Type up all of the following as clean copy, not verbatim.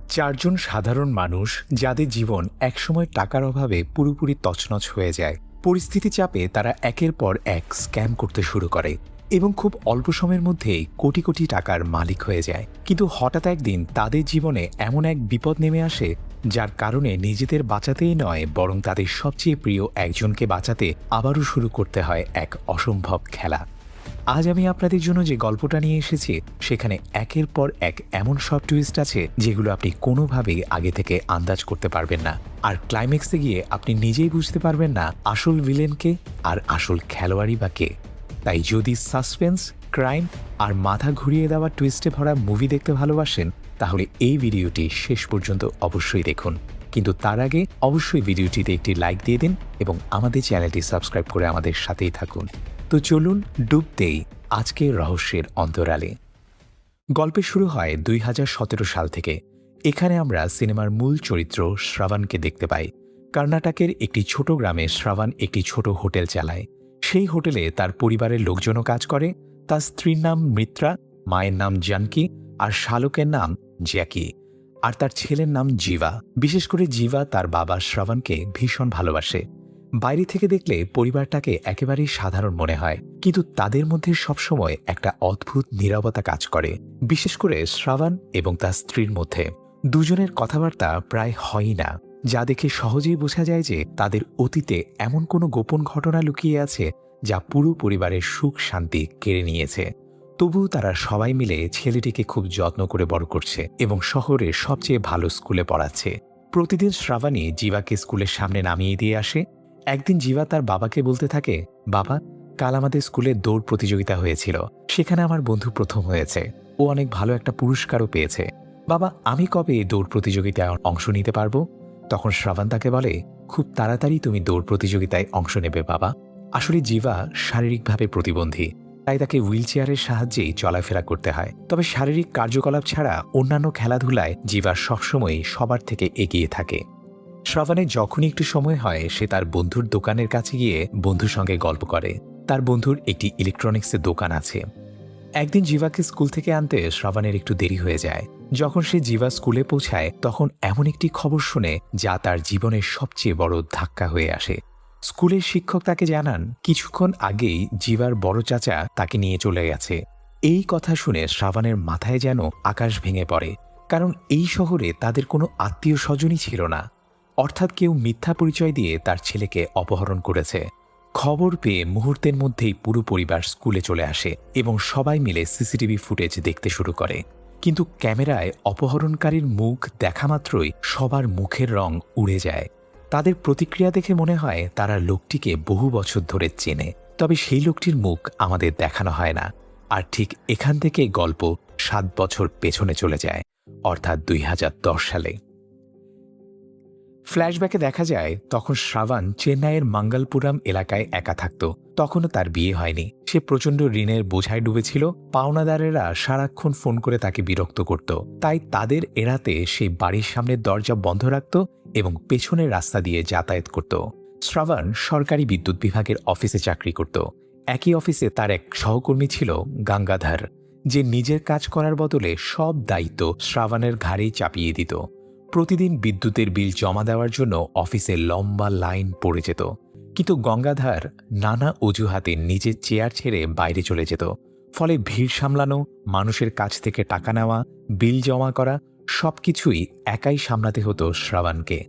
চারজন সাধারণ মানুষ যাদের জীবন একসময় টাকার অভাবে পুরোপুরি তছনছ হয়ে যায়। পরিস্থিতি চাপে তারা একের পর এক স্ক্যাম করতে শুরু করে এবং খুব অল্প সময়ের মধ্যেই কোটি কোটি টাকার মালিক হয়ে যায়। কিন্তু হঠাৎ একদিন তাদের জীবনে এমন এক বিপদ নেমে আসে যার কারণে নিজেদের বাঁচাতেই নয় বরং তাদের সবচেয়ে প্রিয় একজনকে বাঁচাতে আবারও শুরু করতে হয় এক অসম্ভব খেলা। আজ আমি আপনাদের জন্য যে গল্পটা নিয়ে এসেছি সেখানে একের পর এক এমন সব টুইস্ট আছে যেগুলো আপনি কোনোভাবেই আগে থেকে আন্দাজ করতে পারবেন না। আর ক্লাইম্যাক্সে গিয়ে আপনি নিজেই বুঝতে পারবেন না আসল ভিলেনকে আর আসল খেলোয়াড়ই বা কে। তাই যদি সাসপেন্স, ক্রাইম আর মাথা ঘুরিয়ে দেওয়া টুইস্টে ভরা মুভি দেখতে ভালোবাসেন তাহলে এই ভিডিওটি শেষ পর্যন্ত অবশ্যই দেখুন। কিন্তু তার আগে অবশ্যই ভিডিওটিতে একটি লাইক দিয়ে দিন এবং আমাদের চ্যানেলটি সাবস্ক্রাইব করে আমাদের সাথেই থাকুন। তো চলুন ডুব দেই আজকের রহস্যের অন্তরালে। গল্পের শুরু হয় 2017 সাল থেকে। এখানে আমরা সিনেমার মূল চরিত্র শ্রাবণকে দেখতে পাই। কর্ণাটকের একটি ছোট গ্রামে শ্রাবণ একটি ছোট হোটেল চালায়। সেই হোটেলে তার পরিবারের লোকজনও কাজ করে। তার স্ত্রীর নাম মিত্রা, মায়ের নাম জানকি আর শালকের নাম জ্যাকি, আর তার ছেলের নাম জিভা। বিশেষ করে জিভা তার বাবা শ্রাবণকে ভীষণ ভালোবাসে। বাইরে থেকে দেখলে পরিবারটাকে একেবারেই সাধারণ মনে হয়, কিন্তু তাদের মধ্যে সবসময় একটা অদ্ভুত নীরবতা কাজ করে, বিশেষ করে শ্রাবণ এবং তার স্ত্রীর মধ্যে। দুজনের কথাবার্তা প্রায় হয়ই না, যা দেখে সহজেই বোঝা যায় যে তাদের অতীতে এমন কোনো গোপন ঘটনা লুকিয়ে আছে যা পুরো পরিবারের সুখ শান্তি কেড়ে নিয়েছে। তবুও তারা সবাই মিলে ছেলেটিকে খুব যত্ন করে বড় করছে এবং শহরের সবচেয়ে ভালো স্কুলে পড়াচ্ছে। প্রতিদিন শ্রাবণী জিভাকে স্কুলের সামনে নামিয়ে দিয়ে আসে। একদিন জিভা তার বাবাকে বলতে থাকে, বাবা, কাল আমাদের স্কুলে দৌড় প্রতিযোগিতা হয়েছিল, সেখানে আমার বন্ধু প্রথম হয়েছে, ও অনেক ভালো একটা পুরস্কারও পেয়েছে। বাবা, আমি কবে এই দৌড় প্রতিযোগিতায় অংশ নিতে পারবো? তখন শ্রাবণ তাকে বলে, খুব তাড়াতাড়ি তুমি দৌড় প্রতিযোগিতায় অংশ নেবে বাবা। আসলে জিভা শারীরিকভাবে প্রতিবন্ধী, তাই তাকে হুইল চেয়ারের সাহায্যেই চলাফেরা করতে হয়। তবে শারীরিক কার্যকলাপ ছাড়া অন্যান্য খেলাধুলায় জিভা সবসময়ই সবার থেকে এগিয়ে থাকে। শ্রাবণের যখনই একটু সময় হয় সে তার বন্ধুর দোকানের কাছে গিয়ে বন্ধুর সঙ্গে গল্প করে। তার বন্ধুর একটি ইলেকট্রনিক্সের দোকান আছে। একদিন জিভাকে স্কুল থেকে আনতে শ্রাবণের একটু দেরি হয়ে যায়। যখন সে জিভা স্কুলে পৌঁছায় তখন এমন একটি খবর শুনে যা তার জীবনের সবচেয়ে বড় ধাক্কা হয়ে আসে। স্কুলের শিক্ষক তাকে জানান কিছুক্ষণ আগেই জিভার বড় চাচা তাকে নিয়ে চলে গেছে। এই কথা শুনে শ্রাবণের মাথায় যেন আকাশ ভেঙে পড়ে, কারণ এই শহরে তাদের কোনো আত্মীয় স্বজনই ছিল না। অর্থাৎ কেউ মিথ্যা পরিচয় দিয়ে তার ছেলেকে অপহরণ করেছে। খবর পেয়ে মুহূর্তের মধ্যেই পুরো পরিবার স্কুলে চলে আসে এবং সবাই মিলে সিসিটিভি ফুটেজ দেখতে শুরু করে। কিন্তু ক্যামেরায় অপহরণকারীর মুখ দেখা মাত্রই সবার মুখের রং উড়ে যায়। তাদের প্রতিক্রিয়া দেখে মনে হয় তারা লোকটিকে বহু বছর ধরে চেনে। তবে সেই লোকটির মুখ আমাদের দেখানো হয় না। আর ঠিক এখান থেকে গল্প 7 বছর পেছনে চলে যায়, অর্থাৎ 2010 সালে। ফ্ল্যাশব্যাকে দেখা যায় তখন শ্রাবণ চেন্নাইয়ের মঙ্গলপুরম এলাকায় একা থাকত। তখনও তার বিয়ে হয়নি। সে প্রচণ্ড ঋণের বোঝায় ডুবেছিল। পাওনাদারেরা সারাক্ষণ ফোন করে তাকে বিরক্ত করত, তাই তাদের এড়াতে সে বাড়ির সামনের দরজা বন্ধ রাখত এবং পেছনের রাস্তা দিয়ে যাতায়াত করত। শ্রাবণ সরকারি বিদ্যুৎ বিভাগের অফিসে চাকরি করত। একই অফিসে তার এক সহকর্মী ছিল গঙ্গাধর, যে নিজের কাজ করার বদলে সব দায়িত্ব শ্রাবণের ঘাড়েই চাপিয়ে দিত। প্রতিদিন বিদ্যুতের বিল জমা দেওয়ার জন্য অফিসে লম্বা লাইন পড়ে যেত, কিন্তু গঙ্গাধর নানা অজুহাতে নিজের চেয়ার ছেড়ে বাইরে চলে যেত। ফলে ভিড় সামলানো, মানুষের কাছ থেকে টাকা নেওয়া, বিল জমা করা সবকিছুই একাই সামলাতে হতো শ্রাবণকে।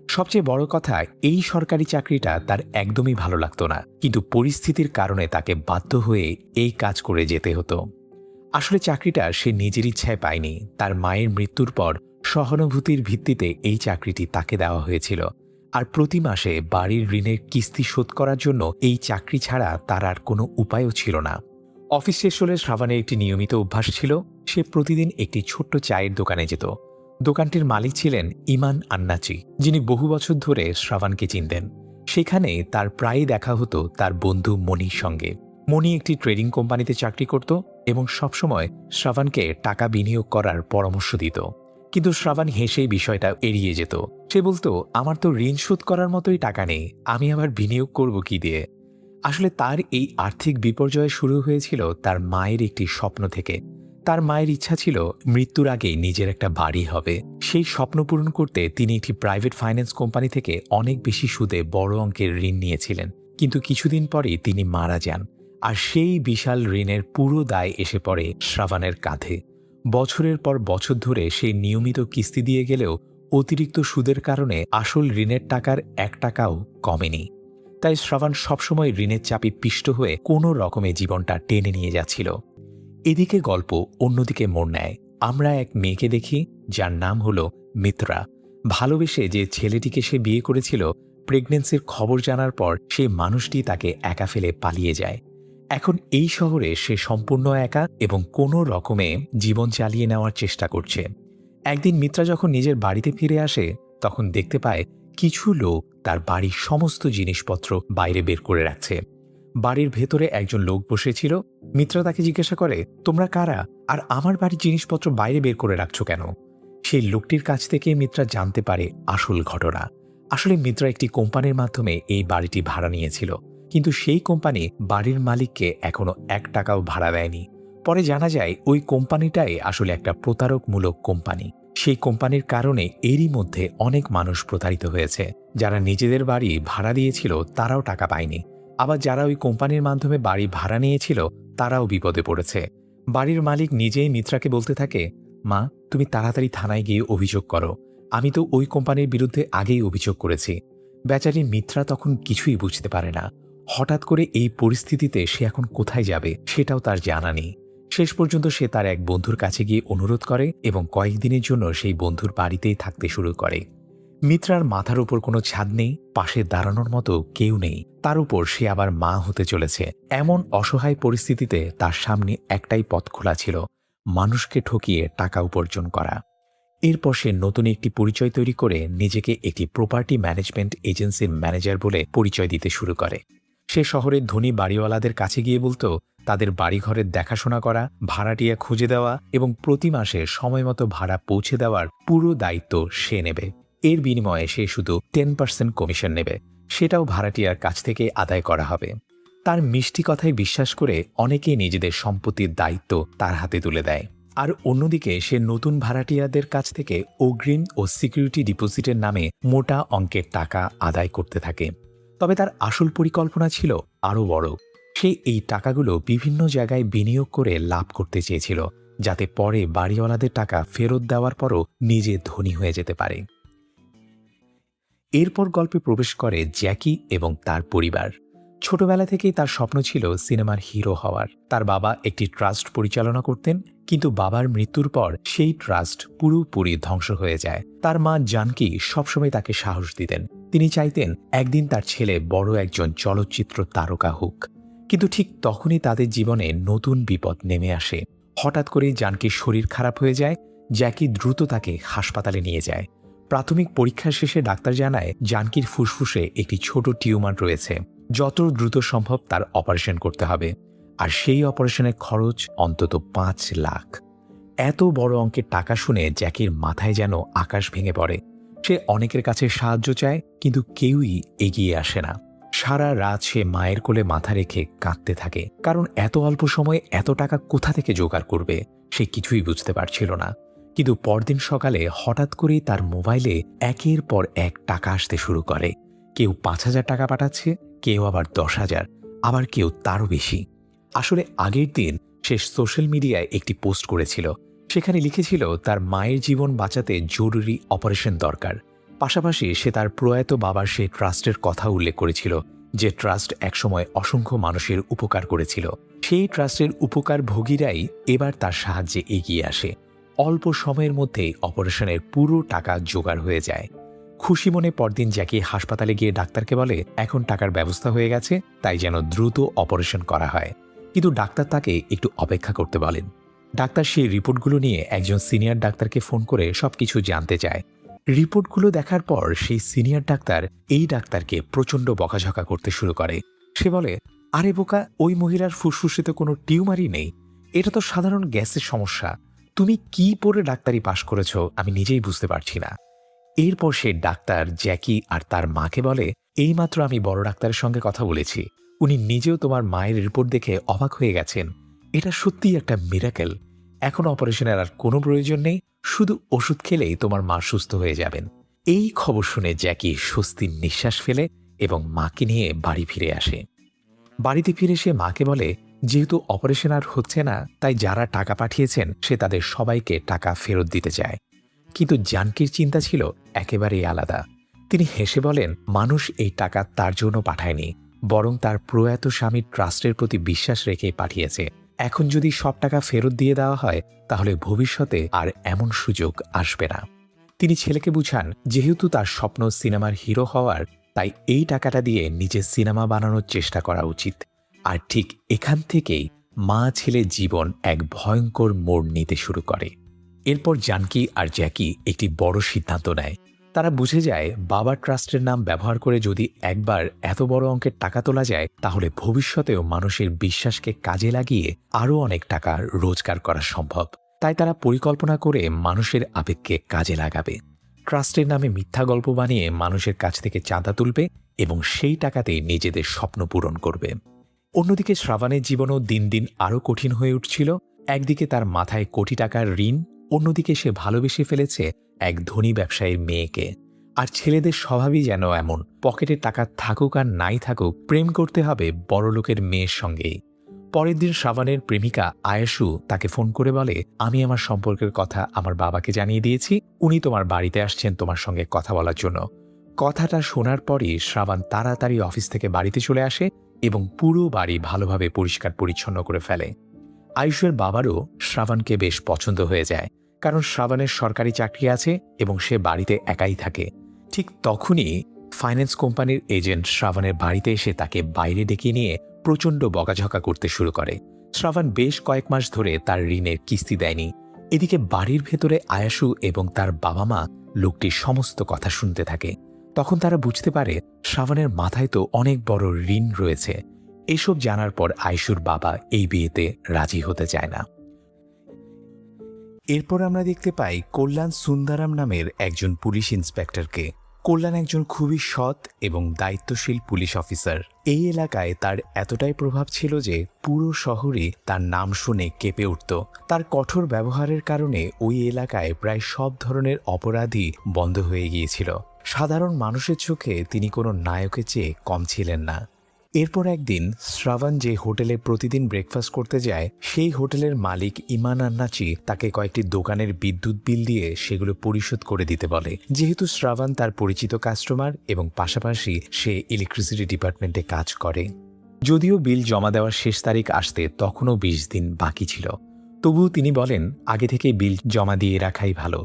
সবচেয়ে বড় কথা, এই সরকারি চাকরিটা তার একদমই ভালো লাগতো না, কিন্তু পরিস্থিতির কারণে তাকে বাধ্য হয়ে এই কাজ করে যেতে হতো। আসলে চাকরিটা সে নিজের ইচ্ছায় পায়নি। তার মায়ের মৃত্যুর পর সহানুভূতির ভিত্তিতে এই চাকরিটি তাকে দেওয়া হয়েছিল। আর প্রতি মাসে বাড়ির ঋণের কিস্তি শোধ করার জন্য এই চাকরি ছাড়া তার আর কোনো উপায়ও ছিল না। অফিস শেষ হলে শ্রাবণের একটি নিয়মিত অভ্যাস ছিল। সে প্রতিদিন একটি ছোট্ট চায়ের দোকানে যেত। দোকানটির মালিক ছিলেন ইমান আন্নাচি, যিনি বহু বছর ধরে শ্রাবণকে চিনতেন। সেখানে তার প্রায়ই দেখা হতো তার বন্ধু মনির সঙ্গে। মনি একটি ট্রেডিং কোম্পানিতে চাকরি করত এবং সবসময় শ্রাবণকে টাকা বিনিয়োগ করার পরামর্শ দিত। কিন্তু শ্রাবণ হেসেই বিষয়টা এড়িয়ে যেত। সে বলতো, আমার তো ঋণ শোধ করার মতোই টাকা নেই, আমি আবার বিনিয়োগ করব কি দিয়ে? আসলে তার এই আর্থিক বিপর্যয় শুরু হয়েছিল তার মায়ের একটি স্বপ্ন থেকে। তার মায়ের ইচ্ছা ছিল মৃত্যুর আগেই নিজের একটা বাড়ি হবে। সেই স্বপ্ন পূরণ করতে তিনি একটি প্রাইভেট ফাইন্যান্স কোম্পানি থেকে অনেক বেশি সুদে বড় অঙ্কের ঋণ নিয়েছিলেন। কিন্তু কিছুদিন পরেই তিনি মারা যান, আর সেই বিশাল ঋণের পুরো দায় এসে পড়ে শ্রাবণের কাঁধে। বছরের পর বছর ধরে সে নিয়মিত কিস্তি দিয়ে গেলেও অতিরিক্ত সুদের কারণে আসল ঋণের টাকার 1 টাকাও কমেনি। তাই শ্রাবণ সবসময় ঋণের চাপে পিষ্ট হয়ে কোনো রকমে জীবনটা টেনে নিয়ে যাচ্ছিল। এদিকে গল্প অন্যদিকে মোড় নেয়। আমরা এক মেয়েকে দেখি যার নাম হলো মিত্রা। ভালোবেসে যে ছেলেটিকে সে বিয়ে করেছিল, প্রেগন্যান্সির খবর জানার পর সেই মানুষটি তাকে একা ফেলে পালিয়ে যায়। এখন এই শহরে সে সম্পূর্ণ একা এবং কোনো রকমে জীবন চালিয়ে নেওয়ার চেষ্টা করছে। একদিন মিত্রা যখন নিজের বাড়িতে ফিরে আসে, তখন দেখতে পায় কিছু লোক তার বাড়ির সমস্ত জিনিসপত্র বাইরে বের করে রাখছে। বাড়ির ভেতরে একজন লোক বসেছিল। মিত্রা তাকে জিজ্ঞাসা করে, তোমরা কারা, আর আমার বাড়ির জিনিসপত্র বাইরে বের করে রাখছো কেন? সেই লোকটির কাছ থেকে মিত্রা জানতে পারে আসল ঘটনা। আসলে মিত্রা একটি কোম্পানির মাধ্যমে এই বাড়িটি ভাড়া নিয়েছিল, কিন্তু সেই কোম্পানি বাড়ির মালিককে এখনো 1 টাকাও ভাড়া দেয়নি। পরে জানা যায় ওই কোম্পানিটাই আসলে একটা প্রতারকমূলক কোম্পানি। সেই কোম্পানির কারণে এরই মধ্যে অনেক মানুষ প্রতারিত হয়েছে। যারা নিজেদের বাড়ি ভাড়া দিয়েছিল তারাও টাকা পায়নি, আবার যারা ওই কোম্পানির মাধ্যমে বাড়ি ভাড়া নিয়েছিল তারাও বিপদে পড়েছে। বাড়ির মালিক নিজেই মিত্রাকে বলতে থাকে, মা, তুমি তাড়াতাড়ি থানায় গিয়ে অভিযোগ করো, আমি তো ওই কোম্পানির বিরুদ্ধে আগেই অভিযোগ করেছি। বেচারি মিত্রা তখন কিছুই বুঝতে পারে না। হঠাৎ করে এই পরিস্থিতিতে সে এখন কোথায় যাবে সেটাও তার জানা নেই। শেষ পর্যন্ত সে তার এক বন্ধুর কাছে গিয়ে অনুরোধ করে এবং কয়েকদিনের জন্য সেই বন্ধুর বাড়িতেই থাকতে শুরু করে। মিত্রার মাথার উপর কোনো ছাদ নেই, পাশে দাঁড়ানোর মতো কেউ নেই, তার উপর সে আবার মা হতে চলেছে। এমন অসহায় পরিস্থিতিতে তার সামনে একটাই পথ খোলা ছিল, মানুষকে ঠকিয়ে টাকা উপার্জন করা। এরপর সে নতুন একটি পরিচয় তৈরি করে নিজেকে একটি প্রপার্টি ম্যানেজমেন্ট এজেন্সির ম্যানেজার বলে পরিচয় দিতে শুরু করে। সে শহরের ধনী বাড়িওয়ালাদের কাছে গিয়ে বলতো তাদের বাড়িঘরের দেখাশোনা করা, ভাড়াটিয়া খুঁজে দেওয়া এবং প্রতি মাসে সময়মতো ভাড়া পৌঁছে দেওয়ার পুরো দায়িত্ব সে নেবে। এর বিনিময়ে সে শুধু 10% কমিশন নেবে, সেটাও ভাড়াটিয়ার কাছ থেকে আদায় করা হবে। তার মিষ্টি কথায় বিশ্বাস করে অনেকেই নিজেদের সম্পত্তির দায়িত্ব তার হাতে তুলে দেয়। আর অন্যদিকে সে নতুন ভাড়াটিয়াদের কাছ থেকে অগ্রিম ও সিকিউরিটি ডিপোজিটের নামে মোটা অঙ্কের টাকা আদায় করতে থাকে। তবে তার আসল পরিকল্পনা ছিল আরও বড়। সে এই টাকাগুলো বিভিন্ন জায়গায় বিনিয়োগ করে লাভ করতে চেয়েছিল, যাতে পরে বাড়িওয়ালাদের টাকা ফেরত দেওয়ার পরও নিজে ধনী হয়ে যেতে পারে। এরপর গল্পে প্রবেশ করে জ্যাকি এবং তার পরিবার। ছোটবেলা থেকেই তার স্বপ্ন ছিল সিনেমার হিরো হওয়ার। তার বাবা একটি ট্রাস্ট পরিচালনা করতেন, কিন্তু বাবার মৃত্যুর পর সেই ট্রাস্ট পুরোপুরি ধ্বংস হয়ে যায়। তার মা জানকি সবসময় তাকে সাহস দিতেন। তিনি চাইতেন একদিন তার ছেলে বড় একজন চলচ্চিত্র তারকা হোক। কিন্তু ঠিক তখনই তাদের জীবনে নতুন বিপদ নেমে আসে। হঠাৎ করেই জানকির শরীর খারাপ হয়ে যায়। জ্যাকি দ্রুত তাকে হাসপাতালে নিয়ে যায়। প্রাথমিক পরীক্ষা শেষে ডাক্তার জানায় জানকির ফুসফুসে একটি ছোট টিউমার রয়েছে, যত দ্রুত সম্ভব তার অপারেশন করতে হবে। আর সেই অপারেশনের খরচ অন্তত 5 লাখ। এত বড় অঙ্কের টাকা শুনে জ্যাকির মাথায় যেন আকাশ ভেঙে পড়ে। সে অনেকের কাছে সাহায্য চায়, কিন্তু কেউই এগিয়ে আসে না। সারা রাত সে মায়ের কোলে মাথা রেখে কাঁদতে থাকে, কারণ এত অল্প সময়ে এত টাকা কোথা থেকে জোগাড় করবে সে কিছুই বুঝতে পারছিল না। কিন্তু পরদিন সকালে হঠাৎ করেই তার মোবাইলে একের পর এক টাকা আসতে শুরু করে। কেউ 5,000 টাকা পাঠাচ্ছে, কেউ আবার 10,000, আবার কেউ তারও বেশি। আসলে আগের দিন সে সোশ্যাল মিডিয়ায় একটি পোস্ট করেছিল। সেখানে লিখেছিল তার মায়ের জীবন বাঁচাতে জরুরি অপারেশন দরকার। পাশাপাশি সে তার প্রয়াত বাবার সেই ট্রাস্টের কথা উল্লেখ করেছিল, যে ট্রাস্ট একসময় অসংখ্য মানুষের উপকার করেছিল। সেই ট্রাস্টের উপকারভোগীরাই এবার তার সাহায্যে এগিয়ে আসে। অল্প সময়ের মধ্যেই অপারেশনের পুরো টাকা জোগাড় হয়ে যায়। খুশি মনে পরদিন জ্যাকি হাসপাতালে গিয়ে ডাক্তারকে বলে এখন টাকার ব্যবস্থা হয়ে গেছে, তাই যেন দ্রুত অপারেশন করা হয়। কিন্তু ডাক্তার তাকে একটু অপেক্ষা করতে বলেন। ডাক্তার সেই রিপোর্টগুলো নিয়ে একজন সিনিয়র ডাক্তারকে ফোন করে সবকিছু জানতে চায়। রিপোর্টগুলো দেখার পর সেই সিনিয়র ডাক্তার এই ডাক্তারকে প্রচণ্ড বকাঝকা করতে শুরু করে। সে বলে, আরে বোকা, ওই মহিলার ফুসফুসে তো কোনো টিউমারই নেই, এটা তো সাধারণ গ্যাসের সমস্যা। তুমি কি পড়ে ডাক্তারি পাশ করেছো আমি নিজেই বুঝতে পারছি না। এরপর সে ডাক্তার জ্যাকি আর তার মাকে বলে, এইমাত্র আমি বড় ডাক্তারের সঙ্গে কথা বলেছি, উনি নিজেও তোমার মায়ের রিপোর্ট দেখে অবাক হয়ে গেছেন। এটা সত্যিই একটা মিরাকেল। এখন অপারেশনের আর কোনো প্রয়োজন নেই, শুধু ওষুধ খেলেই তোমার মা সুস্থ হয়ে যাবেন। এই খবর শুনে জ্যাকি স্বস্তির নিঃশ্বাস ফেলে এবং মাকে নিয়ে বাড়ি ফিরে আসে। বাড়িতে ফিরে সে মাকে বলে, যেহেতু অপারেশন আর হচ্ছে না, তাই যারা টাকা পাঠিয়েছেন সে তাদের সবাইকে টাকা ফেরত দিতে চায়। কিন্তু জানকীর চিন্তা ছিল একেবারেই আলাদা। তিনি হেসে বলেন, মানুষ এই টাকা তার জন্য পাঠায়নি, বরং তার প্রয়াত স্বামীর ট্রাস্টের প্রতি বিশ্বাস রেখে পাঠিয়েছে। এখন যদি সব টাকা ফেরত দিয়ে দেওয়া হয়, তাহলে ভবিষ্যতে আর এমন সুযোগ আসবে না। তিনি ছেলেকে বুঝান, যেহেতু তার স্বপ্ন সিনেমার হিরো হওয়ার, তাই এই টাকাটা দিয়ে নিজের সিনেমা বানানোর চেষ্টা করা উচিত। আর ঠিক এখান থেকেই মা ছেলে জীবন এক ভয়ঙ্কর মোড় নিতে শুরু করে। এরপর জানকী আর জ্যাকি একটি বড় সিদ্ধান্ত নেয়। তারা বুঝে যায়, বাবার ট্রাস্টের নাম ব্যবহার করে যদি একবার এত বড় অঙ্কের টাকা তোলা যায়, তাহলে ভবিষ্যতেও মানুষের বিশ্বাসকে কাজে লাগিয়ে আরও অনেক টাকা রোজগার করা সম্ভব। তাই তারা পরিকল্পনা করে মানুষের আবেগকে কাজে লাগাবে। ট্রাস্টের নামে মিথ্যা গল্প বানিয়ে মানুষের কাছ থেকে চাঁদা তুলবে এবং সেই টাকাতেই নিজেদের স্বপ্ন পূরণ করবে। অন্যদিকে শ্রাবণের জীবনও দিন দিন আরও কঠিন হয়ে উঠছিল। একদিকে তার মাথায় কোটি টাকার ঋণ, অন্যদিকে সে ভালোবেসে ফেলেছে এক ধনী ব্যবসায়ীর মেয়েকে। আর ছেলেদের স্বভাবই যেন এমন, পকেটে টাকা থাকুক আর নাই থাকুক, প্রেম করতে হবে বড়লোকের মেয়ের সঙ্গেই। পরের দিন শ্রাবণের প্রেমিকা আয়েশু তাকে ফোন করে বলে, আমি আমার সম্পর্কের কথা আমার বাবাকে জানিয়ে দিয়েছি, উনি তোমার বাড়িতে আসছেন তোমার সঙ্গে কথা বলার জন্য। কথাটা শোনার পরই শ্রাবণ তাড়াতাড়ি অফিস থেকে বাড়িতে চলে আসে এবং পুরো বাড়ি ভালোভাবে পরিষ্কার পরিচ্ছন্ন করে ফেলে। আয়েশুর বাবারও শ্রাবণকে বেশ পছন্দ হয়ে যায়, কারণ শ্রাবণের সরকারি চাকরি আছে এবং সে বাড়িতে একাই থাকে। ঠিক তখনই ফাইন্যান্স কোম্পানির এজেন্ট শ্রাবণের বাড়িতে এসে তাকে বাইরে ডেকে নিয়ে প্রচণ্ড বকাঝকা করতে শুরু করে। শ্রাবণ বেশ কয়েক মাস ধরে তার ঋণের কিস্তি দেয়নি। এদিকে বাড়ির ভেতরে আয়েশু এবং তার বাবা মা লোকটির সমস্ত কথা শুনতে থাকে। তখন তারা বুঝতে পারে শ্রাবণের মাথায় তো অনেক বড় ঋণ রয়েছে। এসব জানার পর আয়েশুর বাবা এই বিয়েতে রাজি হতে চায় না। এরপর আমরা দেখতে পাই কল্যাণ সুন্দরাম নামের একজন পুলিশ ইন্সপেক্টরকে। কল্যাণ একজন খুবই সৎ এবং দায়িত্বশীল পুলিশ অফিসার। এই এলাকায় তার এতটাই প্রভাব ছিল যে পুরো শহরে তার নাম শুনে কেঁপে উঠত। তার কঠোর ব্যবহারের কারণে ওই এলাকায় প্রায় সব ধরনের অপরাধী বন্ধ হয়ে গিয়েছিল। সাধারণ মানুষের চোখে তিনি কোনো নায়কের চেয়ে কম ছিলেন না। এরপর একদিন শ্রাবণ যে হোটেলে প্রতিদিন ব্রেকফাস্ট করতে যায়, সেই হোটেলের মালিক ইমান আন্নাচি তাকে কয়েকটি দোকানের বিদ্যুৎ বিল দিয়ে সেগুলো পরিশোধ করে দিতে বলে। যেহেতু শ্রাবণ তার পরিচিত কাস্টমার এবং পাশাপাশি সে ইলেকট্রিসিটি ডিপার্টমেন্টে কাজ করে। যদিও বিল জমা দেওয়ার শেষ তারিখ আসতে তখনও 20 দিন বাকি ছিল, তবুও তিনি বলেন আগে থেকে বিল জমা দিয়ে রাখাই ভালো।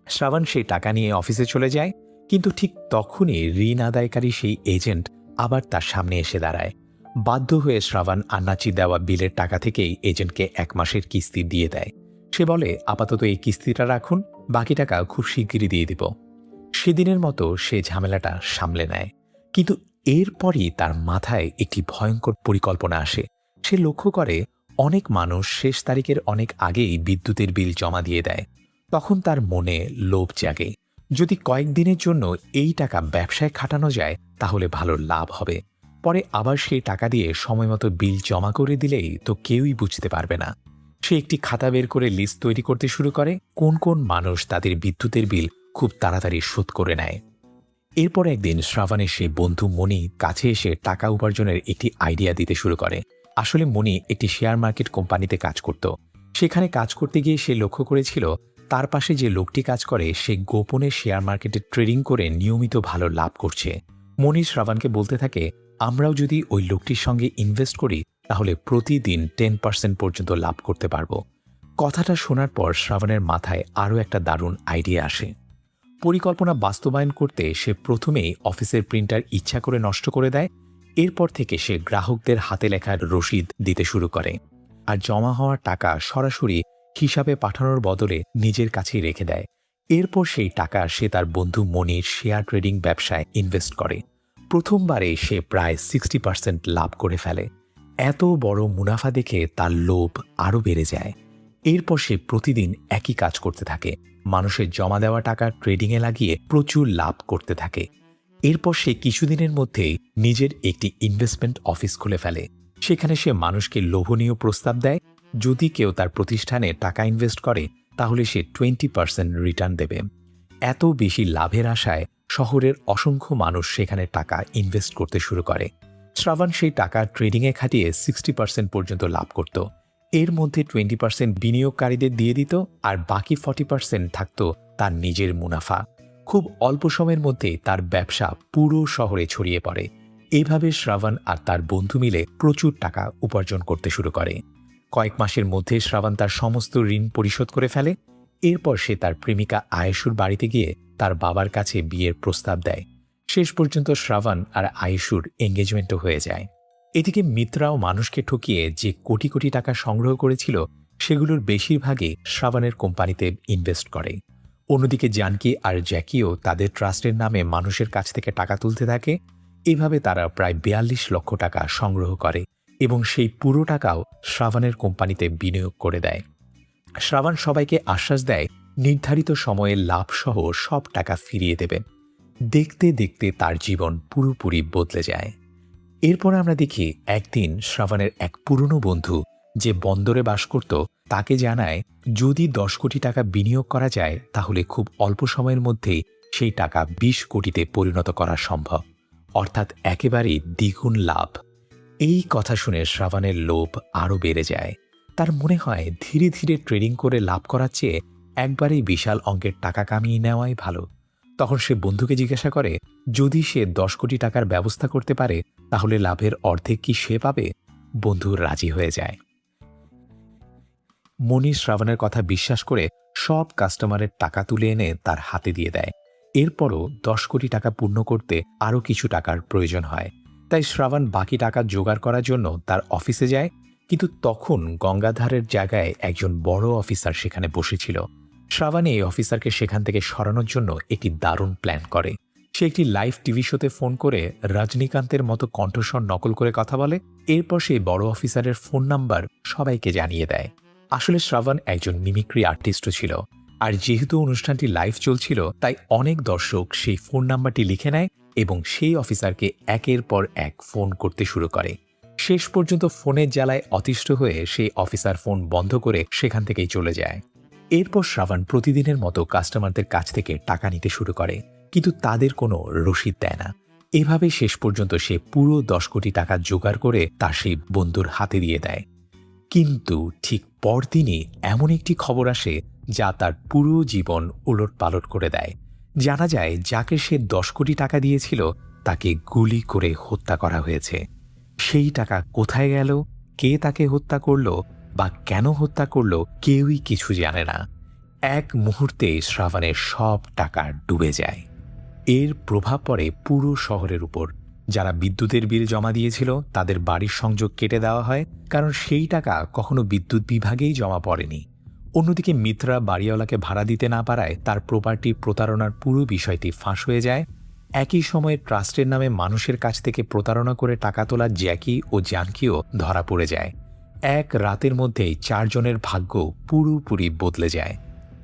শ্রাবণ সেই টাকা নিয়ে অফিসে চলে যায়, কিন্তু ঠিক তখনই ঋণ আদায়কারী সেই এজেন্ট আবার তার সামনে এসে দাঁড়ায়। বাধ্য হয়ে শ্রাবণ আন্নাচি দেওয়া বিলের টাকা থেকেই এজেন্টকে 1 মাসের কিস্তি দিয়ে দেয়। সে বলে, আপাতত এই কিস্তিটা রাখুন, বাকি টাকা খুব শিগগিরই দিয়ে দিব। সেদিনের মতো সে ঝামেলাটা সামলে নেয়। কিন্তু এরপরই তার মাথায় একটি ভয়ঙ্কর পরিকল্পনা আসে। সে লক্ষ্য করে অনেক মানুষ শেষ তারিখের অনেক আগেই বিদ্যুতের বিল জমা দিয়ে দেয়। তখন তার মনে লোভ জাগে, যদি কয়েকদিনের জন্য এই টাকা ব্যবসায় খাটানো যায় তাহলে ভালো লাভ হবে। পরে আবার সেই টাকা দিয়ে সময়মতো বিল জমা করে দিলেই তো কেউই বুঝতে পারবে না। সে একটি খাতা বের করে লিস্ট তৈরি করতে শুরু করে কোন কোন মানুষ তাদের বিদ্যুতের বিল খুব তাড়াতাড়ি শোধ করে নেয়। এরপর একদিন শ্রাবণের সে বন্ধু মণি কাছে এসে টাকা উপার্জনের একটি আইডিয়া দিতে শুরু করে। আসলে মণি একটি শেয়ার মার্কেট কোম্পানিতে কাজ করত। সেখানে কাজ করতে গিয়ে সে লক্ষ্য করেছিল তার পাশে যে লোকটি কাজ করে সে গোপনে শেয়ার মার্কেটে ট্রেডিং করে নিয়মিত ভালো লাভ করছে। মণি শ্রাবণকে বলতে থাকে, আমরাও যদি ওই লোকটির সঙ্গে ইনভেস্ট করি তাহলে প্রতিদিন 10% পর্যন্ত লাভ করতে পারবো। কথাটা শোনার পর শ্রাবণের মাথায় আরও একটা দারুণ আইডিয়া আসে। পরিকল্পনা বাস্তবায়ন করতে সে প্রথমেই অফিসের প্রিন্টার ইচ্ছা করে নষ্ট করে দেয়। এরপর থেকে সে গ্রাহকদের হাতে লেখার রসিদ দিতে শুরু করে, আর জমা হওয়া টাকা সরাসরি হিসাবে পাঠানোর বদলে নিজের কাছেই রেখে দেয়। এরপর সেই টাকা সে তার বন্ধু মনির শেয়ার ট্রেডিং ব্যবসায় ইনভেস্ট করে। প্রথমবারে সে প্রায় 60% লাভ করে ফেলে। এত বড় মুনাফা দেখে তার লোভ আরও বেড়ে যায়। এরপর সে প্রতিদিন একই কাজ করতে থাকে, মানুষের জমা দেওয়া টাকা ট্রেডিংয়ে লাগিয়ে প্রচুর লাভ করতে থাকে। এরপর সে কিছুদিনের মধ্যেই নিজের একটি ইনভেস্টমেন্ট অফিস খুলে ফেলে। সেখানে সে মানুষকে লোভনীয় প্রস্তাব দেয় যদি কেউ তার প্রতিষ্ঠানে টাকা ইনভেস্ট করে তাহলে সে 20% রিটার্ন দেবে। এত বেশি লাভের আশায় শহরের অসংখ্য মানুষ সেখানে টাকা ইনভেস্ট করতে শুরু করে। শ্রাবণ সেই টাকা ট্রেডিংয়ে খাটিয়ে 60% পর্যন্ত লাভ করত। এর মধ্যে 20% বিনিয়োগকারীদের দিয়ে দিত, আর বাকি 40% থাকত তার নিজের মুনাফা। খুব অল্প সময়ের মধ্যে তার ব্যবসা পুরো শহরে ছড়িয়ে পড়ে। এভাবে শ্রাবণ আর তার বন্ধু মিলে প্রচুর টাকা উপার্জন করতে শুরু করে। কয়েক মাসের মধ্যে শ্রাবণ তার সমস্ত ঋণ পরিশোধ করে ফেলে। এরপর সে তার প্রেমিকা আয়েশুর বাড়িতে গিয়ে তার বাবার কাছে বিয়ের প্রস্তাব দেয়। শেষ পর্যন্ত শ্রাবণ আর আয়েশুর এঙ্গেজমেন্টও হয়ে যায়। এদিকে মিত্রাও মানুষকে ঠকিয়ে যে কোটি কোটি টাকা সংগ্রহ করেছিল সেগুলোর বেশিরভাগই শ্রাবণের কোম্পানিতে ইনভেস্ট করে। অন্যদিকে জানকী আর জ্যাকিও তাদের ট্রাস্টের নামে মানুষের কাছ থেকে টাকা তুলতে থাকে। এভাবে তারা প্রায় 42 লক্ষ টাকা সংগ্রহ করে এবং সেই পুরো টাকাও শ্রাবণের কোম্পানিতে বিনিয়োগ করে দেয়। শ্রাবণ সবাইকে আশ্বাস দেয় নির্ধারিত সময়ে লাভসহ সব টাকা ফিরিয়ে দেবে। দেখতে দেখতে তার জীবন পুরোপুরি বদলে যায়। এরপর আমরা দেখি একদিন শ্রাবণের এক পুরনো বন্ধু যে বন্দরে বাস করত তাকে জানায় যদি 10 কোটি টাকা বিনিয়োগ করা যায় তাহলে খুব অল্প সময়ের মধ্যেই সেই টাকা 20 কোটিতে পরিণত করা সম্ভব, অর্থাৎ একেবারেই দ্বিগুণ লাভ। এই কথা শুনে শ্রাবণের লোভ আরও বেড়ে যায়। তার মনে হয় ধীরে ধীরে ট্রেডিং করে লাভ করার চেয়ে একবারেই বিশাল অঙ্কের টাকা কামিয়ে নেওয়াই ভালো। তখন সে বন্ধুকে জিজ্ঞাসা করে যদি সে 10 কোটি টাকার ব্যবস্থা করতে পারে তাহলে লাভের অর্ধেক কি সে পাবে? বন্ধু রাজি হয়ে যায়। মনি শ্রাবণের কথা বিশ্বাস করে সব কাস্টমারের টাকা তুলে এনে তার হাতে দিয়ে দেয়। এরপরও 10 কোটি টাকা পূর্ণ করতে আরও কিছু টাকার প্রয়োজন হয়। তাই শ্রাবণ বাকি টাকা জোগাড় করার জন্য তার অফিসে যায়। কিন্তু তখন গঙ্গাধারের জায়গায় একজন বড় অফিসার সেখানে বসেছিল। শ্রাবণ এই অফিসারকে সেখান থেকে সরানোর জন্য একটি দারুণ প্ল্যান করে। সে একটি লাইভ টিভি শোতে ফোন করে রজনীকান্তের মতো কণ্ঠস্বর নকল করে কথা বলে। এরপর সেই বড় অফিসারের ফোন নাম্বার সবাইকে জানিয়ে দেয়। আসলে শ্রাবণ একজন মিমিক্রি আর্টিস্টও ছিল, আর যেহেতু অনুষ্ঠানটি লাইভ চলছিল তাই অনেক দর্শক সেই ফোন নাম্বারটি লিখে নেয় এবং সেই অফিসারকে একের পর এক ফোন করতে শুরু করে। শেষ পর্যন্ত ফোনের জ্বালায় অতিষ্ঠ হয়ে সেই অফিসার ফোন বন্ধ করে সেখান থেকেই চলে যায়। এরপর শ্রাবণ প্রতিদিনের মতো কাস্টমারদের কাছ থেকে টাকা নিতে শুরু করে, কিন্তু তাদের কোনো রসিদ দেয় না। এভাবে শেষ পর্যন্ত সে পুরো 10 কোটি টাকা জোগাড় করে তার সেই বন্ধুর হাতে দিয়ে দেয়। কিন্তু ঠিক পরদিনই এমন একটি খবর আসে যা তার পুরো জীবন উলটপালট করে দেয়। জানা যায় যাকে সে 10 কোটি টাকা দিয়েছিল তাকে গুলি করে হত্যা করা হয়েছে। সেই টাকা কোথায় গেল, কে তাকে হত্যা করল বা কেন হত্যা করল কেউই কিছু জানে না। এক মুহূর্তে শ্রাবণের সব টাকা ডুবে যায়। এর প্রভাব পড়ে পুরো শহরের উপর। যারা বিদ্যুতের বিল জমা দিয়েছিল তাদের বাড়ির সংযোগ কেটে দেওয়া হয়, কারণ সেই টাকা কখনো বিদ্যুৎ বিভাগেই জমা পড়েনি। অন্যদিকে মিত্রা বাড়িওয়ালাকে ভাড়া দিতে না পারায় তার প্রপার্টি প্রতারণার পুরো বিষয়টি ফাঁস হয়ে যায়। একই সময়ে ট্রাস্টের নামে মানুষের কাছ থেকে প্রতারণা করে টাকা তোলা জ্যাকি ও জানকীও ধরা পড়ে যায়। এক রাতের মধ্যেই 4 জনের ভাগ্য পুরোপুরি বদলে যায়।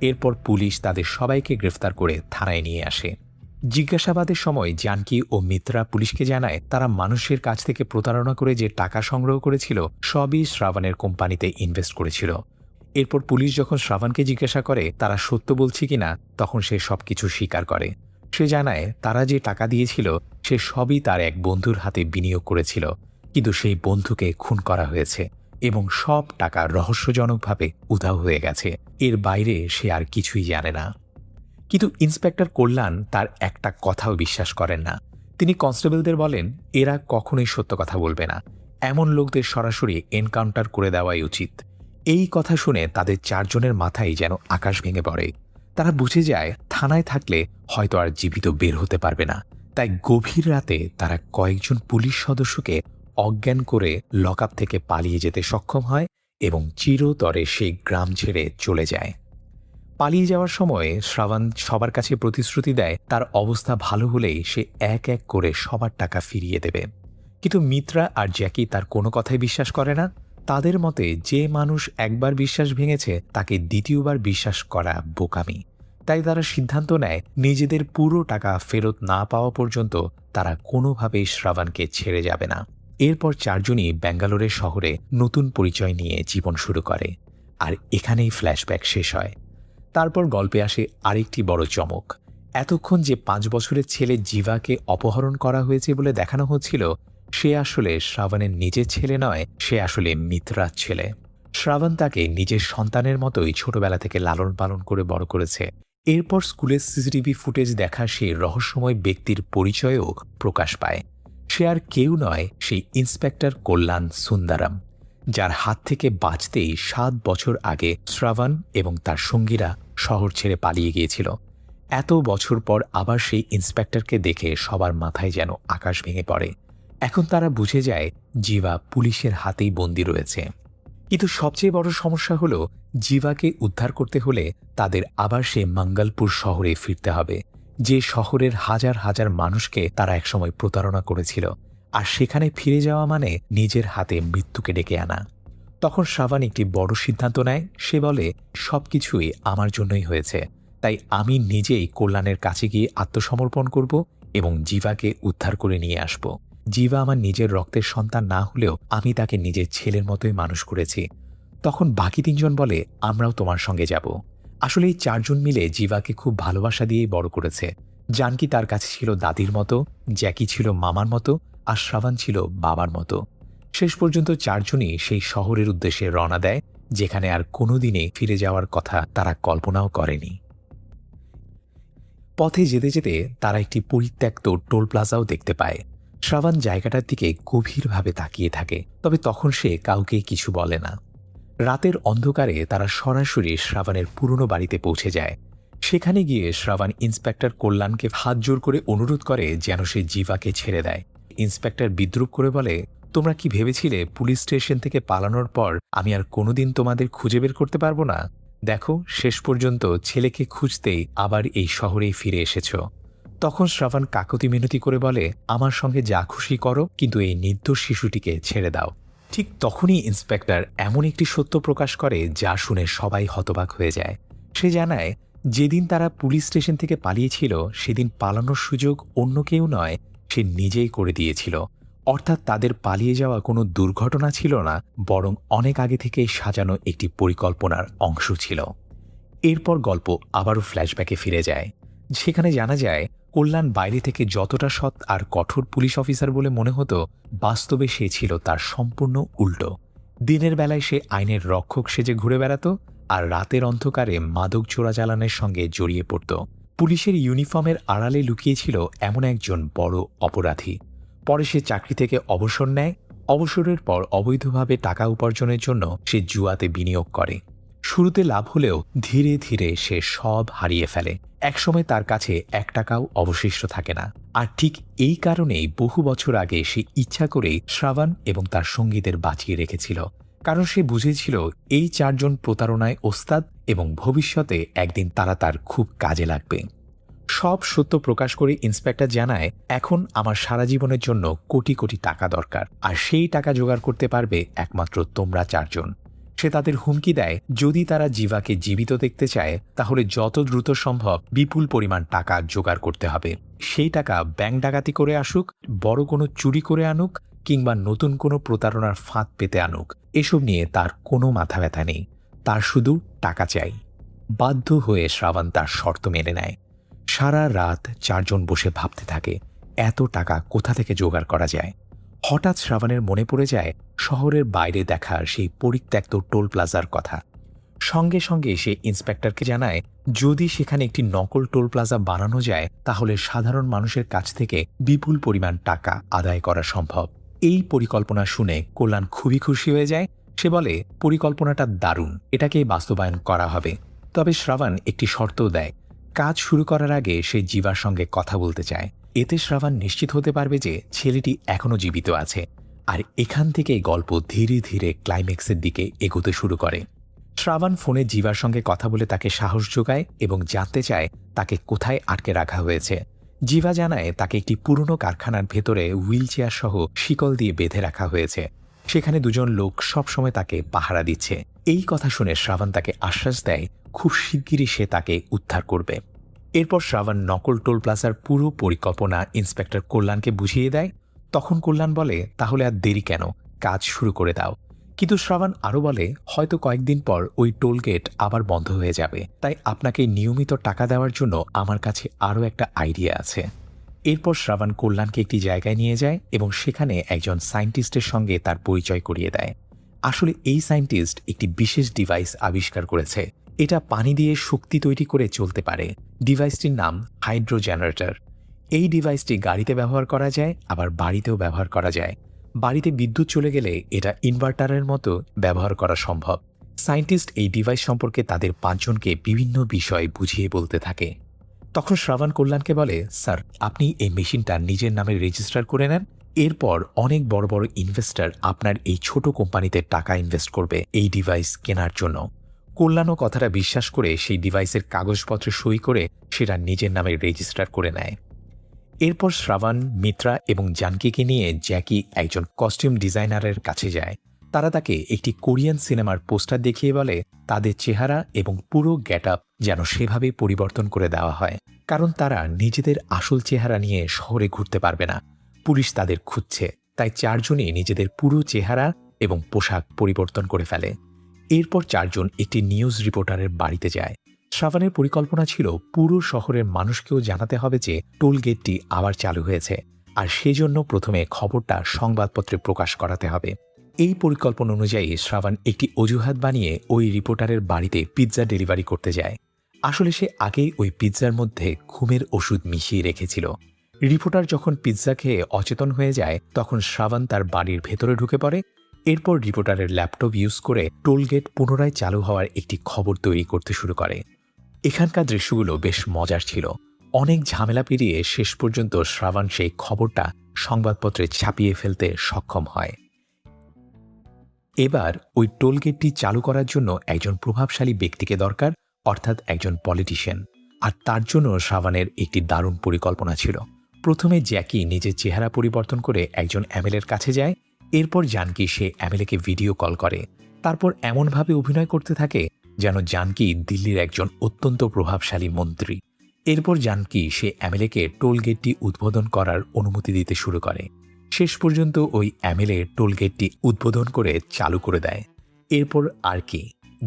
এরপর পুলিশ তাদের সবাইকে গ্রেফতার করে থানায় নিয়ে আসে। জিজ্ঞাসাবাদের সময় জানকী ও মিত্রা পুলিশকে জানায় তারা মানুষের কাছ থেকে প্রতারণা করে যে টাকা সংগ্রহ করেছিল সবই শ্রাবণের কোম্পানিতে ইনভেস্ট করেছিল। এরপর পুলিশ যখন শ্রাবণকে জিজ্ঞাসা করে তারা সত্য বলছে কিনা, তখন সে সবকিছু স্বীকার করে। সে জানায় তারা যে টাকা দিয়েছিল সে সবই তার এক বন্ধুর হাতে বিনিয়োগ করেছিল, কিন্তু সেই বন্ধুকে খুন করা হয়েছে এবং সব টাকা রহস্যজনকভাবে উধাও হয়ে গেছে। এর বাইরে সে আর কিছুই জানে না। কিন্তু ইন্সপেক্টর কল্যাণ তার একটা কথাও বিশ্বাস করেন না। তিনি কনস্টেবলদের বলেন এরা কখনোই সত্য কথা বলবে না, এমন লোকদের সরাসরি এনকাউন্টার করে দেওয়াই উচিত। এই কথা শুনে তাদের 4 জনের মাথায় যেন আকাশ ভেঙে পড়ে। তারা বুঝে যায় থানায় থাকলে হয়তো আর জীবিত বের হতে পারবে না। তাই গভীর রাতে তারা কয়েকজন পুলিশ সদস্যকে অজ্ঞান করে লকআপ থেকে পালিয়ে যেতে সক্ষম হয় এবং চিরতরে সেই গ্রাম ছেড়ে চলে যায়। পালিয়ে যাওয়ার সময় শ্রাবণ সবার কাছে প্রতিশ্রুতি দেয় তার অবস্থা ভালো হলেই সে এক এক করে সবার টাকা ফিরিয়ে দেবে। কিন্তু মিত্রা আর জ্যাকি তার কোনো কথাই বিশ্বাস করে না। তাদের মতে যে মানুষ একবার বিশ্বাস ভেঙেছে তাকে দ্বিতীয়বার বিশ্বাস করা বোকামি। তাই তারা সিদ্ধান্ত নেয় নিজেদের পুরো টাকা ফেরত না পাওয়া পর্যন্ত তারা কোনোভাবেই শ্রাবণকে ছেড়ে যাবে না। এরপর চারজনই ব্যাঙ্গালোরের শহরে নতুন পরিচয় নিয়ে জীবন শুরু করে। আর এখানেই ফ্ল্যাশব্যাক শেষ হয়। তারপর গল্পে আসে আরেকটি বড় চমক। এতক্ষণ যে 5 বছরের ছেলে জিভাকে অপহরণ করা হয়েছে বলে দেখানো হচ্ছিল, সে আসলে শ্রাবণের নিজের ছেলে নয়, সে আসলে মিত্রার ছেলে। শ্রাবণ তাকে নিজের সন্তানের মতোই ছোটবেলা থেকে লালন পালন করে বড় করেছে। এরপর স্কুলের সিসিটিভি ফুটেজ দেখা সেই রহস্যময় ব্যক্তির পরিচয়ও প্রকাশ পায়। সে আর কেউ নয়, সেই ইন্সপেক্টর কল্যাণ সুন্দরম, যার হাত থেকে বাঁচতেই 7 বছর আগে শ্রাবণ এবং তার সঙ্গীরা শহর ছেড়ে পালিয়ে গিয়েছিল। এত বছর পর আবার সেই ইন্সপেক্টরকে দেখে সবার মাথায় যেন আকাশ ভেঙে পড়ে। এখন তারা বুঝে যায় জিভা পুলিশের হাতেই বন্দী রয়েছে। কিন্তু সবচেয়ে বড় সমস্যা হলো, জিভাকে উদ্ধার করতে হলে তাদের আবার সে মঙ্গলপুর শহরে ফিরতে হবে, যে শহরের হাজার হাজার মানুষকে তারা একসময় প্রতারণা করেছিল। আর সেখানে ফিরে যাওয়া মানে নিজের হাতে মৃত্যুকে ডেকে আনা। তখন শ্রাবণ একটি বড় সিদ্ধান্ত নেয়। সে বলে, সবকিছুই আমার জন্যই হয়েছে, তাই আমি নিজেই কল্যাণের কাছে গিয়ে আত্মসমর্পণ করব এবং জিভাকে উদ্ধার করে নিয়ে আসব। জিভা আমার নিজের রক্তের সন্তান না হলেও আমি তাকে নিজের ছেলের মতোই মানুষ করেছি। তখন বাকি 3 জন বলে, আমরাও তোমার সঙ্গে যাব। আসলে এই 4 জন মিলে জিভাকে খুব ভালোবাসা দিয়েই বড় করেছে। জানকি তার কাছে ছিল দাদির মতো, জ্যাকি ছিল মামার মতো, আর শ্রাবণ ছিল বাবার মতো। শেষ পর্যন্ত 4 জনই সেই শহরের উদ্দেশ্যে রওনা দেয়, যেখানে আর কোনোদিনে ফিরে যাওয়ার কথা তারা কল্পনাও করেনি। পথে যেতে যেতে তারা একটি পরিত্যক্ত টোল প্লাজাও দেখতে পায়। শ্রাবণ জায়গাটার দিকে গভীরভাবে তাকিয়ে থাকে, তবে তখন সে কাউকে কিছু বলে না। রাতের অন্ধকারে তারা সরাসরি শ্রাবণের পুরনো বাড়িতে পৌঁছে যায়। সেখানে গিয়ে শ্রাবণ ইন্সপেক্টর কল্যাণকে হাত জোর করে অনুরোধ করে যেন সে জিভাকে ছেড়ে দেয়। ইন্সপেক্টর বিদ্রুপ করে বলে, তোমরা কি ভেবেছিলে পুলিশ স্টেশন থেকে পালানোর পর আমি আর কোনোদিন তোমাদের খুঁজে বের করতে পারবো না? দেখো, শেষ পর্যন্ত ছেলেকে খুঁজতেই আবার এই শহরেই ফিরে এসেছ। তখন শ্রাবণ কাকতি মিনতি করে বলে, আমার সঙ্গে যা খুশি করো, কিন্তু এই নির্দোষ শিশুটিকে ছেড়ে দাও। ঠিক তখনই ইন্সপেক্টর এমন একটি সত্য প্রকাশ করে যা শুনে সবাই হতবাক হয়ে যায়। সে জানায়, যেদিন তারা পুলিশ স্টেশন থেকে পালিয়েছিল সেদিন পালানোর সুযোগ অন্য কেউ নয়, সে নিজেই করে দিয়েছিল। অর্থাৎ তাদের পালিয়ে যাওয়া কোনো দুর্ঘটনা ছিল না, বরং অনেক আগে থেকেই সাজানো একটি পরিকল্পনার অংশ ছিল। এরপর গল্প আবারও ফ্ল্যাশব্যাকে ফিরে যায়। সেখানে জানা যায়, কল্যাণ বাইরে থেকে যতটা সৎ আর কঠোর পুলিশ অফিসার বলে মনে হতো, বাস্তবে সে ছিল তার সম্পূর্ণ উল্টো। দিনের বেলায় সে আইনের রক্ষক সেজে ঘুরে বেড়াত, আর রাতের অন্ধকারে মাদক চোরাচালানের সঙ্গে জড়িয়ে পড়ত। পুলিশের ইউনিফর্মের আড়ালে লুকিয়েছিল এমন একজন বড় অপরাধী। পরে সে চাকরি থেকে অবসর নেয়। অবসরের পর অবৈধভাবে টাকা উপার্জনের জন্য সে জুয়াতে বিনিয়োগ করে। শুরুতে লাভ হলেও ধীরে ধীরে সে সব হারিয়ে ফেলে। একসময় তার কাছে 1 টাকাও অবশিষ্ট থাকে না। আর ঠিক এই কারণেই বহু বছর আগে সে ইচ্ছা করেই শ্রাবণ এবং তার সঙ্গীদের বাঁচিয়ে রেখেছিল, কারণ সে বুঝেছিল এই 4 জন প্রতারণায় ওস্তাদ এবং ভবিষ্যতে একদিন তারা তার খুব কাজে লাগবে। সব সত্য প্রকাশ করে ইন্সপেক্টর জানায়, এখন আমার সারা জীবনের জন্য কোটি কোটি টাকা দরকার, আর সেই টাকা জোগাড় করতে পারবে একমাত্র তোমরা 4 জন। সে তাদের হুমকি দেয়, যদি তারা জিভাকে জীবিত দেখতে চায় তাহলে যত দ্রুত সম্ভব বিপুল পরিমাণ টাকা জোগাড় করতে হবে। সেই টাকা ব্যাংক ডাকাতি করে আসুক, বড় কোনো চুরি করে আনুক, কিংবা নতুন কোনো প্রতারণার ফাঁদ পেতে আনুক, এসব নিয়ে তার কোনো মাথা ব্যথা নেই। তার শুধু টাকা চাই। বাধ্য হয়ে শ্রাবণ তার শর্ত মেনে নেয়। সারা রাত 4 জন বসে ভাবতে থাকে, এত টাকা কোথা থেকে জোগাড় করা যায়। হঠাৎ শ্রাবণের মনে পড়ে যায় শহরের বাইরে দেখার সেই পরিত্যক্ত টোল প্লাজার কথা। সঙ্গে সঙ্গে সে ইন্সপেক্টরকে জানায়, যদি সেখানে একটি নকল টোল প্লাজা বানানো যায় তাহলে সাধারণ মানুষের কাছ থেকে বিপুল পরিমাণ টাকা আদায় করা সম্ভব। এই পরিকল্পনা শুনে কল্যাণ খুবই খুশি হয়ে যায়। সে বলে, পরিকল্পনাটা দারুণ, এটাকেই বাস্তবায়ন করা হবে। তবে শ্রাবণ একটি শর্তও দেয়, কাজ শুরু করার আগে সে জিভার সঙ্গে কথা বলতে চায়। এতে শ্রাবণ নিশ্চিত হতে পারবে যে ছেলেটি এখনও জীবিত আছে। আর এখান থেকেই গল্প ধীরে ধীরে ক্লাইম্যাক্সের দিকে এগোতে শুরু করে। শ্রাবণ ফোনে জিভার সঙ্গে কথা বলে তাকে সাহস যোগায় এবং জানতে চায় তাকে কোথায় আটকে রাখা হয়েছে। জিভা জানায়, তাকে একটি পুরনো কারখানার ভেতরে হুইল চেয়ার সহ শিকল দিয়ে বেঁধে রাখা হয়েছে। সেখানে 2 জন লোক সবসময় তাকে পাহারা দিচ্ছে। এই কথা শুনে শ্রাবণ তাকে আশ্বাস দেয়, খুব শিগগিরই সে তাকে উদ্ধার করবে। এরপর শ্রাবণ নকল টোল প্লাজার পুরো পরিকল্পনা ইন্সপেক্টর কল্যাণকে বুঝিয়ে দেয়। তখন কল্যাণ বলে, তাহলে আর দেরি কেন, কাজ শুরু করে দাও। কিন্তু শ্রাবণ আরও বলে, হয়তো কয়েকদিন পর ওই টোলগেট আবার বন্ধ হয়ে যাবে, তাই আপনাকে নিয়মিত টাকা দেওয়ার জন্য আমার কাছে আরও একটা আইডিয়া আছে। এরপর শ্রাবণ কল্যাণকে একটি জায়গায় নিয়ে যায় এবং সেখানে একজন সায়েন্টিস্টের সঙ্গে তার পরিচয় করিয়ে দেয়। আসলে এই সায়েন্টিস্ট একটি বিশেষ ডিভাইস আবিষ্কার করেছে। এটা পানি দিয়ে শক্তি তৈরি করে চলতে পারে। ডিভাইসটির নাম হাইড্রো জেনারেটর। এই ডিভাইসটি গাড়িতে ব্যবহার করা যায়, আবার বাড়িতেও ব্যবহার করা যায়। বাড়িতে বিদ্যুৎ চলে গেলে এটা ইনভার্টারের মতো ব্যবহার করা সম্ভব। সায়েন্টিস্ট এই ডিভাইস সম্পর্কে তাদের 5 জনকে বিভিন্ন বিষয় বুঝিয়ে বলতে থাকে। তখন শ্রাবণ কল্যাণকে বলে, স্যার, আপনি এই মেশিনটা নিজের নামে রেজিস্টার করে নেন। এরপর অনেক বড় বড় ইনভেস্টর আপনার এই ছোট কোম্পানিতে টাকা ইনভেস্ট করবে এই ডিভাইস কেনার জন্য। কল্যাণও কথাটা বিশ্বাস করে সেই ডিভাইসের কাগজপত্রে সই করে সেটা নিজের নামে রেজিস্টার করে নেয়। এরপর শ্রাবণ, মিত্রা এবং জানকীকে নিয়ে জ্যাকি একজন কস্টিউম ডিজাইনারের কাছে যায়। তারা তাকে একটি কোরিয়ান সিনেমার পোস্টার দেখিয়ে বলে তাদের চেহারা এবং পুরো গেটআপ যেন সেভাবে পরিবর্তন করে দেওয়া হয়, কারণ তারা নিজেদের আসল চেহারা নিয়ে শহরে ঘুরতে পারবে না। পুলিশ তাদের খুঁজছে, তাই 4 জনই নিজেদের পুরো চেহারা এবং পোশাক পরিবর্তন করে ফেলে। এরপর 4 জন একটি নিউজ রিপোর্টারের বাড়িতে যায়। শ্রাবণের পরিকল্পনা ছিল পুরো শহরের মানুষকেও জানাতে হবে যে টোল গেটটি আবার চালু হয়েছে, আর সেজন্য প্রথমে খবরটা সংবাদপত্রে প্রকাশ করাতে হবে। এই পরিকল্পনা অনুযায়ী শ্রাবণ একটি অজুহাত বানিয়ে ওই রিপোর্টারের বাড়িতে পিৎজা ডেলিভারি করতে যায়। আসলে সে আগেই ওই পিৎজার মধ্যে ঘুমের ওষুধ মিশিয়ে রেখেছিল। রিপোর্টার যখন পিৎজা খেয়ে অচেতন হয়ে যায়, তখন শ্রাবণ তার বাড়ির ভেতরে ঢুকে পড়ে। এরপর রিপোর্টারের ল্যাপটপ ইউজ করে টোলগেট পুনরায় চালু হওয়ার একটি খবর তৈরি করতে শুরু করে। এখানকার দৃশ্যগুলো বেশ মজার ছিল। অনেক ঝামেলা পেরিয়ে শেষ পর্যন্ত শ্রাবণ সেই খবরটা সংবাদপত্রে ছাপিয়ে ফেলতে সক্ষম হয়। এবার ওই টোলগেটটি চালু করার জন্য একজন প্রভাবশালী ব্যক্তিকে দরকার, অর্থাৎ একজন পলিটিশিয়ান। আর তার জন্য শ্রাবণের একটি দারুণ পরিকল্পনা ছিল। প্রথমে জ্যাকি নিজের চেহারা পরিবর্তন করে একজন এমএলএর কাছে যায়। এরপর জানকী সে এমএলএকে ভিডিও কল করে। তারপর এমনভাবে অভিনয় করতে থাকে যেন জানকী দিল্লির একজন অত্যন্ত প্রভাবশালী মন্ত্রী। এরপর জানকী সে এমএলএকে টোলগেটটি উদ্বোধন করার অনুমতি দিতে শুরু করে। শেষ পর্যন্ত ওই এমএলএ টোলগেটটি উদ্বোধন করে চালু করে দেয়। এরপর আর কি,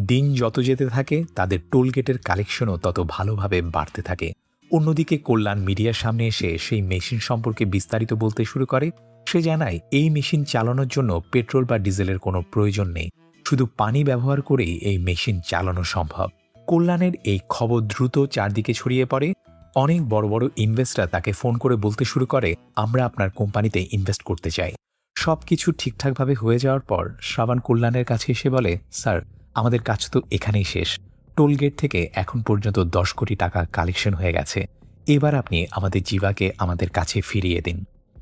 দিন যত যেতে থাকে তাদের টোলগেটের কালেকশনও তত ভালোভাবে বাড়তে থাকে। অন্যদিকে কল্যাণ মিডিয়ার সামনে এসে সেই মেশিন সম্পর্কে বিস্তারিত বলতে শুরু করে। সে জানায় এই মেশিন চালানোর জন্য পেট্রোল বা ডিজেলের কোনো প্রয়োজন নেই, শুধু পানি ব্যবহার করেই এই মেশিন চালানো সম্ভব। কল্যাণের এই খবর দ্রুত চারদিকে ছড়িয়ে পড়ে। অনেক বড় বড় ইনভেস্টর তাকে ফোন করে বলতে শুরু করে, আমরা আপনার কোম্পানিতে ইনভেস্ট করতে চাই। সবকিছু ঠিকঠাকভাবে হয়ে যাওয়ার পর শ্রাবণ কল্যাণের কাছে এসে বলে, স্যার, আমাদের কাজ তো এখানেই শেষ। টোলগেট থেকে এখন পর্যন্ত 10 কোটি টাকা কালেকশন হয়ে গেছে। এবার আপনি আমাদের জিভাকে আমাদের কাছে ফিরিয়ে দিন।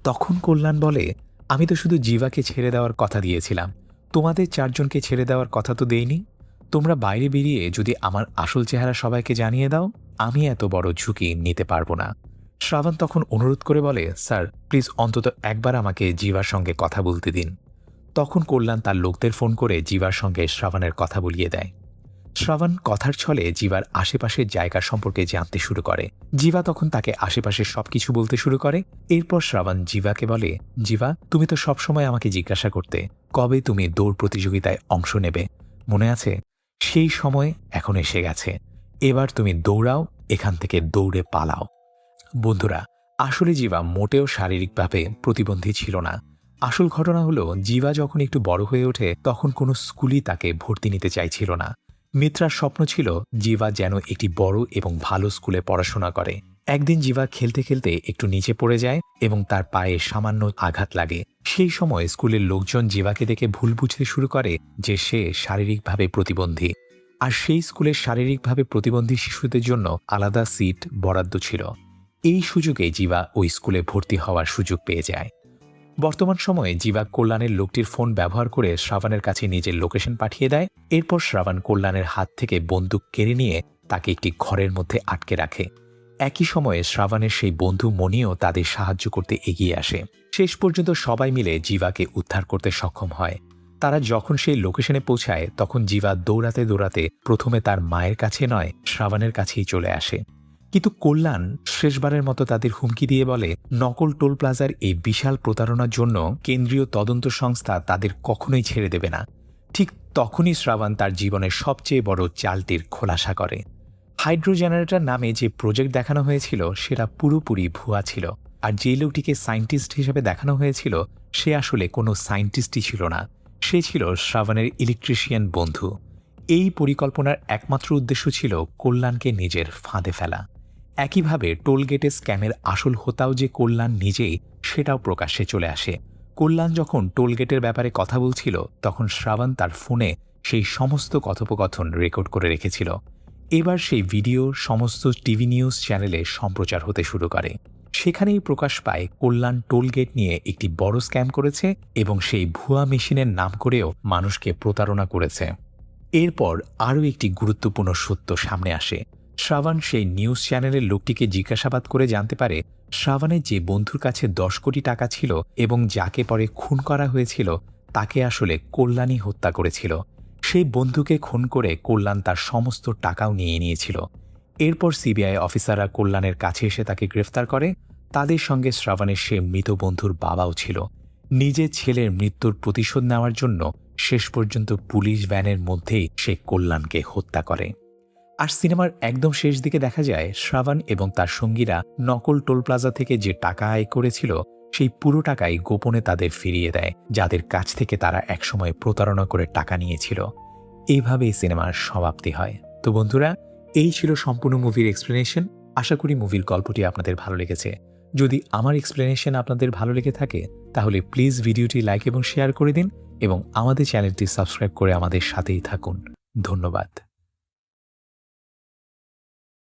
তখন কল্যাণ বলে, আমি তো শুধু জিভাকে ছেড়ে দেওয়ার কথা দিয়েছিলাম, তোমাদের 4 জনকে ছেড়ে দেওয়ার কথা তো দেইনি। তোমরা বাইরে বেরিয়ে যদি আমার আসল চেহারা সবাইকে জানিয়ে দাও, আমি এত বড় ঝুঁকি নিতে পারবো না। শ্রাবণ তখন অনুরোধ করে বলে, স্যার, প্লিজ অন্তত একবার আমাকে জিভার সঙ্গে কথা বলতে দিন। তখন কল্যাণ তার লোকদের ফোন করে জিভার সঙ্গে শ্রাবণের কথা বলিয়ে দেয়। শ্রাবণ কথার ছলে জিভার আশেপাশের জায়গা সম্পর্কে জানতে শুরু করে। জিভা তখন তাকে আশেপাশের সবকিছু বলতে শুরু করে। এরপর শ্রাবণ জিভাকে বলে, জিভা, তুমি তো সবসময় আমাকে জিজ্ঞাসা করতে কবে তুমি দৌড় প্রতিযোগিতায় অংশ নেবে, মনে আছে? সেই সময় এখন এসে গেছে। এবার তুমি দৌড়াও, এখান থেকে দৌড়ে পালাও। বন্ধুরা, আসলে জিভা মোটেও শারীরিকভাবে প্রতিবন্ধী ছিল না। আসল ঘটনা হলো, জিভা যখন একটু বড় হয়ে ওঠে তখন কোনো স্কুলই তাকে ভর্তি নিতে চাইছিল না। মিত্রার স্বপ্ন ছিল জিভা যেন একটি বড় এবং ভালো স্কুলে পড়াশোনা করে। একদিন জিভা খেলতে খেলতে একটু নিচে পড়ে যায় এবং তার পায়ে সামান্য আঘাত লাগে। সেই সময় স্কুলের লোকজন জিভাকে দেখে ভুল বুঝতে শুরু করে যে সে শারীরিকভাবে প্রতিবন্ধী। আর সেই স্কুলের শারীরিকভাবে প্রতিবন্ধী শিশুদের জন্য আলাদা সিট বরাদ্দ ছিল। এই সুযোগে জিভা ওই স্কুলে ভর্তি হওয়ার সুযোগ পেয়ে যায়। বর্তমান সময়ে জিভা কল্যাণের লোকটির ফোন ব্যবহার করে শ্রাবণের কাছে নিজের লোকেশন পাঠিয়ে দেয়। এরপর শ্রাবণ কল্যাণের হাত থেকে বন্দুক কেড়ে নিয়ে তাকে একটি ঘরের মধ্যে আটকে রাখে। একই সময়ে শ্রাবণের সেই বন্ধু মণিও তাদের সাহায্য করতে এগিয়ে আসে। শেষ পর্যন্ত সবাই মিলে জিভাকে উদ্ধার করতে সক্ষম হয়। তারা যখন সেই লোকেশনে পৌঁছায় তখন জিভা দৌড়াতে দৌড়াতে প্রথমে তার মায়ের কাছে নয়, শ্রাবণের কাছেই চলে আসে। কিন্তু কল্যাণ শেষবারের মতো তাদের হুমকি দিয়ে বলে নকল টোল প্লাজার এই বিশাল প্রতারণার জন্য কেন্দ্রীয় তদন্ত সংস্থা তাদের কখনোই ছেড়ে দেবে না। ঠিক তখনই শ্রাবণ তার জীবনের সবচেয়ে বড় চালটির খোলাসা করে। হাইড্রো জেনারেটর নামে যে প্রজেক্ট দেখানো হয়েছিল সেটা পুরোপুরি ভুয়া ছিল, আর যে লোকটিকে সায়েন্টিস্ট হিসেবে দেখানো হয়েছিল সে আসলে কোনো সায়েন্টিস্টই ছিল না, সে ছিল শ্রাবণের ইলেকট্রিশিয়ান বন্ধু। এই পরিকল্পনার একমাত্র উদ্দেশ্য ছিল কল্যাণকে নিজের ফাঁদে ফেলা। একইভাবে টোলগেটে স্ক্যামের আসল হোতাও যে কল্যাণ নিজেই, সেটাও প্রকাশ্যে চলে আসে। কল্যাণ যখন টোলগেটের ব্যাপারে কথা বলছিল তখন শ্রাবণ তার ফোনে সেই সমস্ত কথোপকথন রেকর্ড করে রেখেছিল। এবার সেই ভিডিও সমস্ত টিভি নিউজ চ্যানেলে সম্প্রচার হতে শুরু করে। সেখানেই প্রকাশ পায় কল্যাণ টোলগেট নিয়ে একটি বড় স্ক্যাম করেছে এবং সেই ভুয়া মেশিনের নাম করেও মানুষকে প্রতারণা করেছে। এরপর আরও একটি গুরুত্বপূর্ণ সত্য সামনে আসে। শ্রাবণ সেই নিউজ চ্যানেলের লোকটিকে জিজ্ঞাসাবাদ করে জানতে পারে শ্রাবণের যে বন্ধুর কাছে 10 কোটি টাকা ছিল এবং যাকে পরে খুন করা হয়েছিল তাকে আসলে কল্যাণই হত্যা করেছিল। সেই বন্ধুকে খুন করে কল্যাণ তার সমস্ত টাকাও নিয়ে নিয়েছিল। এরপর সিবিআই অফিসাররা কল্যাণের কাছে এসে তাকে গ্রেফতার করে। তাদের সঙ্গে শ্রাবণের সে মৃত বন্ধুর বাবাও ছিল। নিজের ছেলের মৃত্যুর প্রতিশোধ নেওয়ার জন্য শেষ পর্যন্ত পুলিশ ভ্যানের মধ্যেই সে কল্যাণকে হত্যা করে। আর সিনেমার একদম শেষ দিকে দেখা যায় শ্রাবণ এবং তার সঙ্গীরা নকল টোল প্লাজা থেকে যে টাকা আয় করেছিল সেই পুরো টাকাই গোপনে তাদের ফিরিয়ে দেয়, যাদের কাছ থেকে তারা একসময় প্রতারণা করে টাকা নিয়েছিল। এইভাবেই সিনেমার সমাপ্তি হয়। তো বন্ধুরা, এই ছিল সম্পূর্ণ মুভির এক্সপ্লেনেশন। আশা করি মুভির গল্পটি আপনাদের ভালো লেগেছে। যদি আমার এক্সপ্লেনেশন আপনাদের ভালো লেগে থাকে তাহলে প্লিজ ভিডিওটি লাইক এবং শেয়ার করে দিন এবং আমাদের চ্যানেলটি সাবস্ক্রাইব করে আমাদের সাথেই থাকুন। ধন্যবাদ।